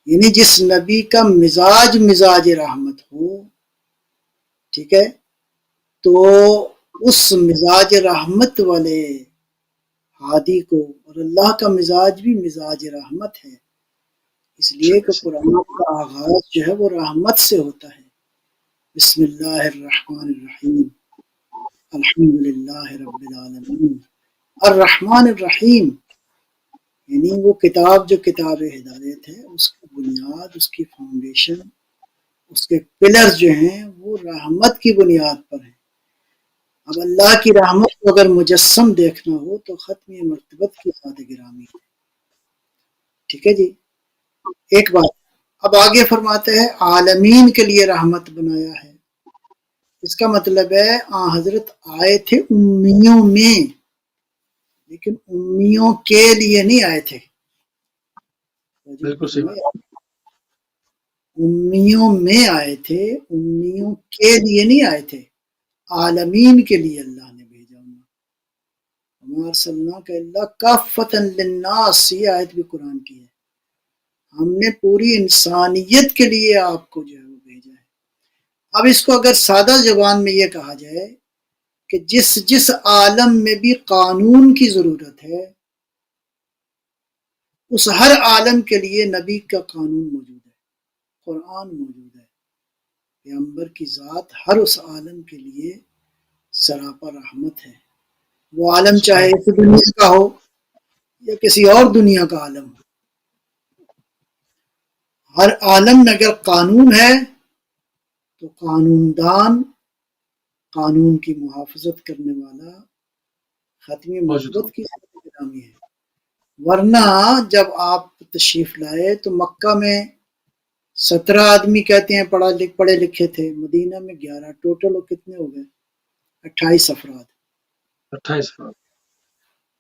یعنی جس نبی کا مزاج رحمت ہو، ٹھیک ہے، تو اس مزاج رحمت والے ہادی کو، اور اللہ کا مزاج بھی مزاج رحمت ہے، اس لیے کہ قرآن کا آغاز جو ہے وہ رحمت سے ہوتا ہے. بسم اللہ الرحمن الرحیم، الحمد للہ رب العالمین الرحمن الرحیم. یعنی وہ کتاب جو کتاب ہدایت ہے، اس کی بنیاد، اس کی فاؤنڈیشن، اس کے پلر جو ہیں وہ رحمت کی بنیاد پر ہیں. اب اللہ کی رحمت کو اگر مجسم دیکھنا ہو تو ختم مرتبت کی ذات گرامی ہے. ٹھیک ہے جی، ایک بات. اب آگے فرماتے ہیں عالمین کے لیے رحمت بنایا ہے. اس کا مطلب ہے حضرت آئے تھے امیوں میں، لیکن امیوں کے لیے نہیں آئے تھے. بالکل صحیح بات. امیوں میں آئے تھے، امیوں کے لیے نہیں آئے تھے. عالمین کے لیے اللہ نے بھیجا. وما ارسلناک الا کافۃ للناس، یہ آیت بھی قرآن کی ہے. ہم نے پوری انسانیت کے لیے آپ کو جو ہے وہ بھیجا ہے. اب اس کو اگر سادہ زبان میں یہ کہا جائے کہ جس عالم میں بھی قانون کی ضرورت ہے، اس ہر عالم کے لیے نبی کا قانون موجود ہے، قرآن موجود ہے. پیغمبر کی ذات ہر اس عالم کے لیے سراپا رحمت ہے. وہ عالم چاہے اس دنیا کا ہو یا کسی اور دنیا کا عالم ہو، ہر عالم میں اگر قانون ہے تو قانون دان، قانون کی محافظت کرنے والا ختم مرتبت کی نامی ہے. ورنہ جب آپ تشریف لائے تو مکہ میں 17 آدمی کہتے ہیں پڑھے لکھے تھے، مدینہ میں 11. ٹوٹل وہ کتنے ہو گئے؟ 28 افراد. 28 افراد.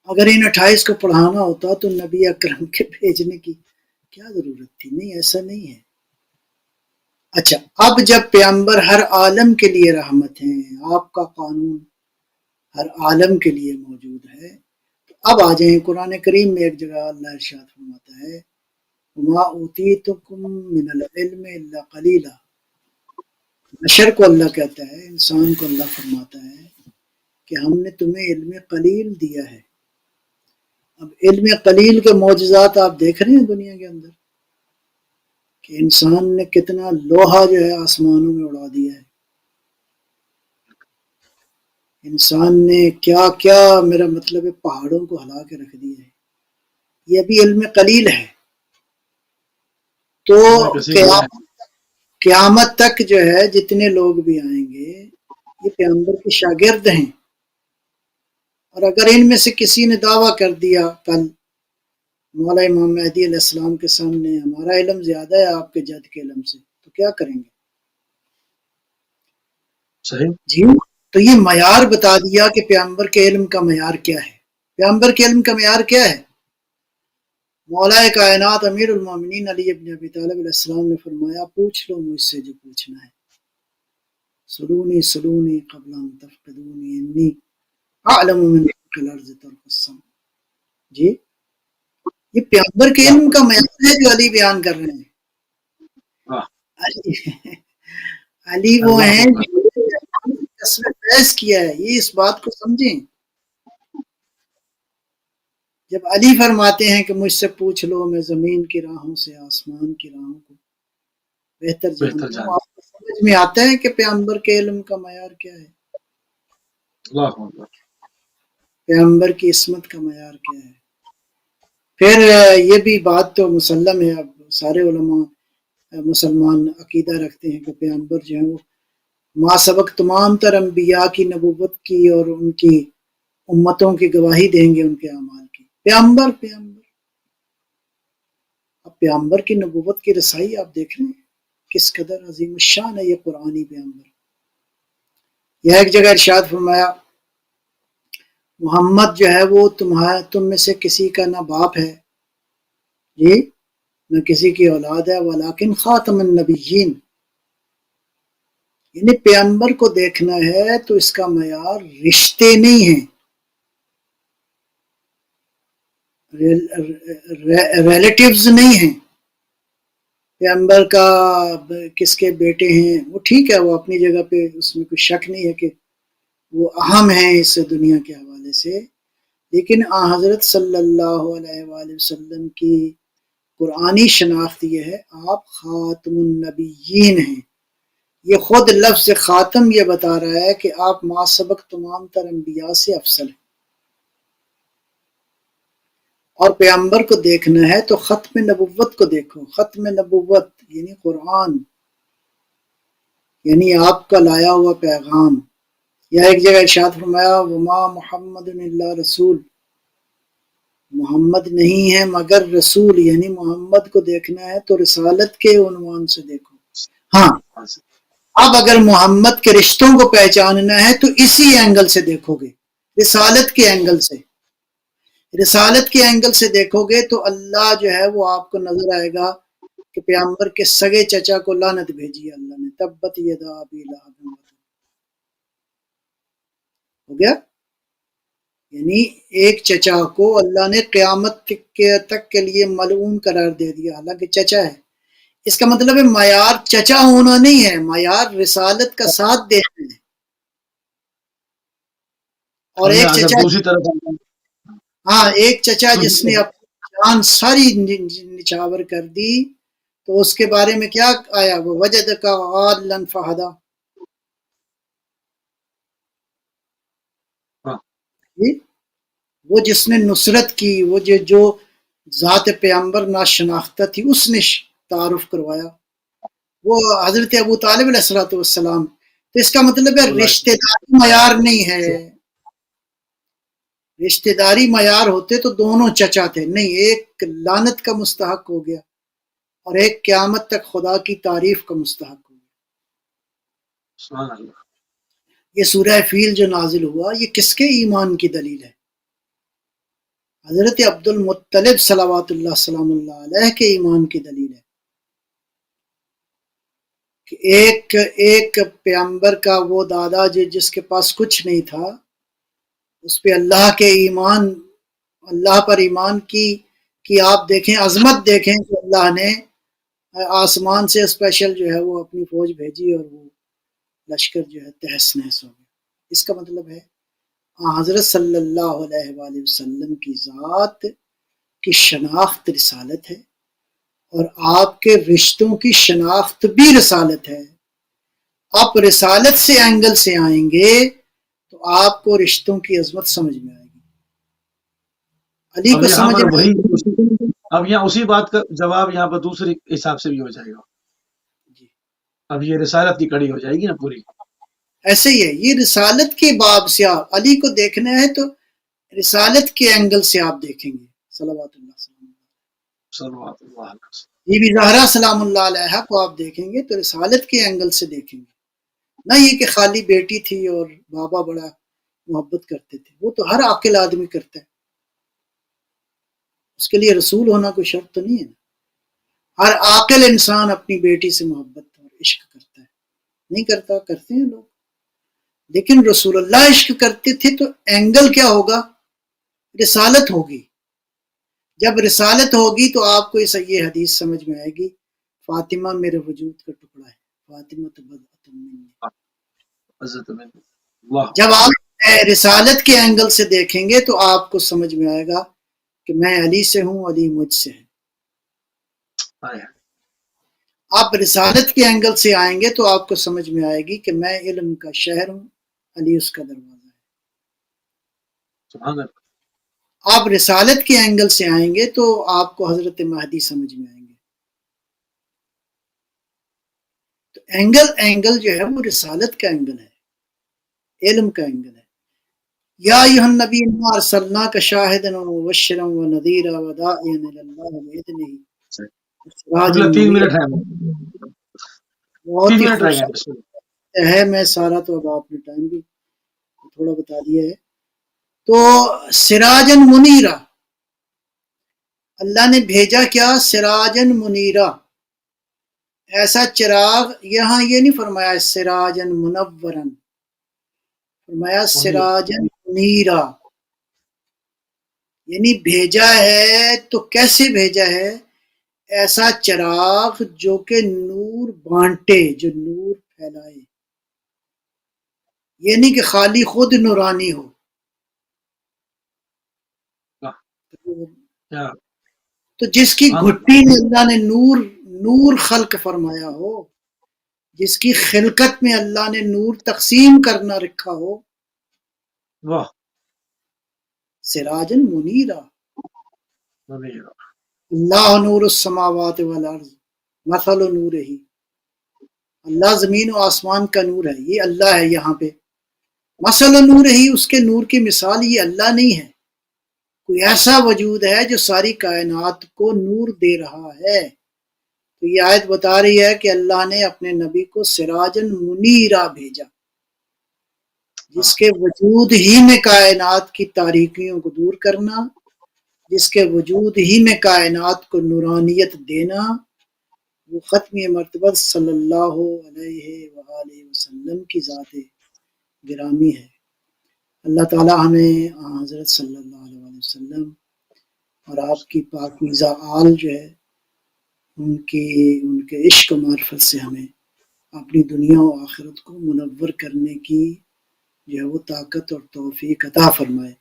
اگر ان 28 کو پڑھانا ہوتا تو نبی اکرم کے بھیجنے کی کیا ضرورت تھی؟ نہیں، ایسا نہیں ہے. اچھا، اب جب پیغمبر ہر عالم کے لیے رحمت ہیں، آپ کا قانون ہر عالم کے لیے موجود ہے، تو اب آ جائیں قرآن کریم میں. ایک جگہ اللہ ارشاد فرماتا ہے وما اوتیتکم من العلم الا قلیلا. بشر کو اللہ کہتا ہے، انسان کو اللہ فرماتا ہے کہ ہم نے تمہیں علم قلیل دیا ہے. اب علم قلیل کے معجزات آپ دیکھ رہے ہیں دنیا کے اندر، کہ انسان نے کتنا لوہا جو ہے آسمانوں میں اڑا دیا ہے. انسان نے کیا کیا، میرا مطلب ہے پہاڑوں کو ہلا کے رکھ دیا ہے. یہ بھی علم قلیل ہے. تو قیامت تک جو ہے جتنے لوگ بھی آئیں گے یہ پیغمبر کے شاگرد ہیں. اور اگر ان میں سے کسی نے دعویٰ کر دیا کل مولا امام مہدی علیہ السلام کے سامنے ہمارا علم زیادہ ہے آپ کے جد کے علم سے، تو کیا کریں گے؟ صحیح جی، تو یہ معیار بتا دیا کہ پیغمبر کے علم کا معیار کیا ہے. پیغمبر کے علم کا معیار کیا ہے؟ مولا کائنات امیر المومنین علی ابن ابی طالب علیہ السلام نے فرمایا پوچھ لو مجھ سے جو پوچھنا ہے. سلونی سلونی قبل ان تفقدونی انی اعلم من فوق الارض طرف السماء. جی، یہ پیغمبر کے علم کا معیار ہے جو علی بیان کر رہے ہیں. علی وہ ہیں جس نے فیض کیا ہے. یہ اس بات کو سمجھیں. جب علی فرماتے ہیں کہ مجھ سے پوچھ لو میں زمین کی راہوں سے آسمان کی راہوں کو بہتر جانتا ہوں، آپ کو سمجھ میں آتا ہے کہ پیغمبر کے علم کا معیار کیا ہے، پیغمبر کی عصمت کا معیار کیا ہے. پھر یہ بھی بات تو مسلم ہے، اب سارے علماء مسلمان عقیدہ رکھتے ہیں کہ پیغمبر جو ہے وہ ما سبق تمام تر انبیاء کی نبوت کی اور ان کی امتوں کی گواہی دیں گے ان کے اعمال کی. پیغمبر اب پیغمبر کی نبوت کی رسائی آپ دیکھ رہے ہیں کس قدر عظیم الشان ہے یہ قرآنی پیغمبر. یا ایک جگہ ارشاد فرمایا محمد جو ہے وہ تم میں سے کسی کا نہ باپ ہے جی نہ کسی کی اولاد ہے ولیکن خاتم النبیین، یعنی پیغمبر کو دیکھنا ہے تو اس کا معیار رشتے نہیں ہیں، ریلیٹیوز نہیں ہیں۔ پیغمبر کا کس کے بیٹے ہیں وہ ٹھیک ہے، وہ اپنی جگہ پہ اس میں کوئی شک نہیں ہے کہ وہ اہم ہیں اس دنیا کے حوالے سے، لیکن حضرت صلی اللہ علیہ وآلہ وسلم کی قرآنی شناخت یہ ہے آپ خاتم النبیین ہیں۔ یہ خود لفظ خاتم یہ بتا رہا ہے کہ آپ ما سبق تمام تر انبیاء سے افضل ہیں، اور پیغمبر کو دیکھنا ہے تو ختم نبوت کو دیکھو۔ ختم نبوت یعنی قرآن، یعنی آپ کا لایا ہوا پیغام۔ یا ایک جگہ ارشاد فرمایا وما محمد الا رسول، محمد نہیں ہے مگر رسول، یعنی محمد کو دیکھنا ہے تو رسالت کے عنوان سے دیکھو۔ ہاں اب اگر محمد کے رشتوں کو پہچاننا ہے تو اسی اینگل سے دیکھو گے، رسالت کے اینگل سے۔ رسالت کے اینگل سے دیکھو گے تو اللہ جو ہے وہ آپ کو نظر آئے گا کہ پیغمبر کے سگے چچا کو لعنت بھیجی ہے اللہ نے، تبت یدا ابی لہب، ہو گیا۔ یعنی ایک چچا کو اللہ نے قیامت تک کے لیے ملعون قرار دے دیا، حالانکہ چچا ہے۔ اس کا مطلب ہے معیار چچا ہونا نہیں ہے، معیار رسالت کا ساتھ دینا ہے۔ اور ایک چچا، دوسری طرف ہاں ایک چچا جس نے اپنی جان ساری نچھاور کر دی تو اس کے بارے میں کیا آیا وہ وجدک عالا فہدا، وہ جس نے نصرت کی، وہ جو ذات پیغمبر ناشناختہ تھی اس نے تعارف کروایا، وہ حضرت ابو طالب علیہ السلام۔ تو اس کا مطلب ہے رشتہ داری معیار نہیں ہے، رشتہ داری معیار ہوتے تو دونوں چچا تھے، نہیں ایک لعنت کا مستحق ہو گیا اور ایک قیامت تک خدا کی تعریف کا مستحق ہو گیا۔ یہ سورہ فیل جو نازل ہوا یہ کس کے ایمان کی دلیل ہے؟ حضرت عبد المطلب صلوات اللہ سلام اللہ علیہ کے ایمان کی دلیل ہے کہ ایک پیغمبر کا وہ دادا جس کے پاس کچھ نہیں تھا، اس پہ اللہ کے ایمان، اللہ پر ایمان کی آپ دیکھیں عظمت دیکھیں کہ اللہ نے آسمان سے اسپیشل جو ہے وہ اپنی فوج بھیجی اور وہ لشکر جو ہے تہس نہس ہو گیا۔ اس کا مطلب ہے حضرت صلی اللہ علیہ وآلہ وسلم کی ذات کی شناخت رسالت ہے اور آپ کے رشتوں کی شناخت بھی رسالت ہے۔ آپ رسالت سے اینگل سے آئیں گے تو آپ کو رشتوں کی عظمت سمجھ میں آئے گی، علی کو سمجھ میں آئے گی۔ اب یہاں اسی بات کا جواب یہاں پر دوسرے حساب سے بھی ہو جائے گا جی، اب یہ رسالت کی کڑی ہو جائے گی نا پوری، ایسے ہی ہے، یہ رسالت کے باب سے آپ علی کو دیکھنا ہے تو رسالت کے اینگل سے آپ دیکھیں گے، صلوات اللہ بی بی زہرا سلام اللہ علیہ کو آپ دیکھیں گے تو رسالت کے اینگل سے دیکھیں گے، نہ یہ کہ خالی بیٹی تھی اور بابا بڑا محبت کرتے تھے، وہ تو ہر عاقل آدمی کرتا ہے، اس کے لیے رسول ہونا کوئی شرط تو نہیں ہے نا۔ ہر عاقل انسان اپنی بیٹی سے محبت اور عشق کرتا ہے، نہیں کرتا، کرتے ہیں لوگ، لیکن رسول اللہ عشق کرتے تھے تو اینگل کیا ہوگا؟ رسالت ہوگی۔ جب رسالت ہوگی تو آپ کو یہ حدیث سمجھ میں آئے گی فاطمہ میرے وجود کا ٹکڑا ہے، فاطمہ تو جب آپ رسالت کے اینگل سے دیکھیں گے تو آپ کو سمجھ میں آئے گا کہ میں علی سے ہوں، علی مجھ سے ہے۔ آپ رسالت کے اینگل سے آئیں گے تو آپ کو سمجھ میں آئے گی کہ میں علم کا شہر ہوں، علی اس کا دروازہ ہے۔ آپ رسالت کے اینگل سے آئیں گے تو آپ کو حضرت مہدی سمجھ میں آئیں گے۔ تو اینگل جو ہے وہ رسالت کا اینگل ہے، علم کا اینگل ہے۔ یا ایھا النبی انا ارسلناک شاہدا ومبشرا ونذیرا وداعیا الی اللہ باذنہ۔ 3 منٹ ہے، بہت ہی خوبصورت ہے میں سارا تو اب آپ نے ٹائم بھی تھوڑا بتا دیا ہے. تو سراجن منیرا، اللہ نے بھیجا کیا؟ سراجن منیرا، ایسا چراغ. یہاں یہ نہیں فرمایا سراجن منورن، فرمایا سراجن منیرا، یعنی بھیجا ہے تو کیسے بھیجا ہے؟ ایسا چراغ جو کہ نور بانٹے، جو نور پھیلائے، یہ نہیں کہ خالی خود نورانی ہو. تو جس کی گھٹی میں اللہ نے نور خلق فرمایا ہو، جس کی خلقت میں اللہ نے نور تقسیم کرنا رکھا ہو، سراجن منیرا. اللہ نور السماوات والارض مثل نور ہی، اللہ زمین و آسمان کا نور ہے، یہ اللہ ہے. یہاں پہ مثل نور ہی، اس کے نور کی مثال یہ اللہ نہیں ہے، کوئی ایسا وجود ہے جو ساری کائنات کو نور دے رہا ہے. تو یہ آیت بتا رہی ہے کہ اللہ نے اپنے نبی کو سراجن منیرا بھیجا، جس کے وجود ہی میں کائنات کی تاریکیوں کو دور کرنا، جس کے وجود ہی میں کائنات کو نورانیت دینا، وہ ختم مرتبہ صلی اللہ علیہ وآلہ وسلم کی ذات گرامی ہے. اللہ تعالی ہمیں حضرت صلی اللہ علیہ وسلم اور آپ کی پاکیزہ آل جو ہے ان کے عشق و معرفت سے ہمیں اپنی دنیا و آخرت کو منور کرنے کی جو ہے وہ طاقت اور توفیق عطا فرمائے.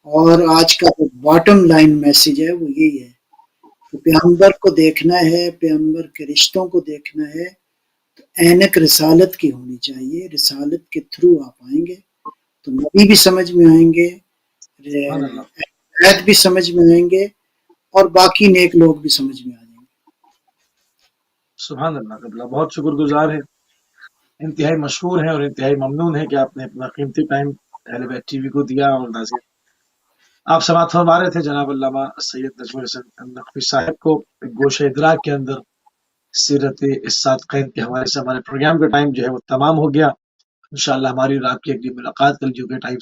اور آج کا جو باٹم لائن میسیج ہے وہ یہی ہے کہ پیغمبر کو دیکھنا ہے، پیغمبر کے رشتوں کو دیکھنا ہے تو اینک رسالت کی ہونی چاہیے. رسالت کے تھرو آپ آئیں گے تو نبی بھی سمجھ میں آئیں گے، بھی سمجھ میں آئیں گے، اور باقی نیک لوگ بھی سمجھ میں آ جائیں گے. سبحان اللہ. قبلہ بہت شکر گزار ہے، انتہائی مشہور ہے اور انتہائی ممنون ہے کہ آپ نے اپنا قیمتی ٹائم اہل بیت ٹی وی کو دیا. اور ناظرین، آپ سماعت فرما رہے تھے جناب علامہ سید نجم الحسن نقوی صاحب کو گوشہ ادراک کے اندر سیرت الصادقین کے حوالے سے. ہمارے پروگرام کا ٹائم جو ہے وہ تمام ہو گیا. انشاءاللہ ہماری اور آپ کی اگلی ملاقات کل جو کہ ٹائم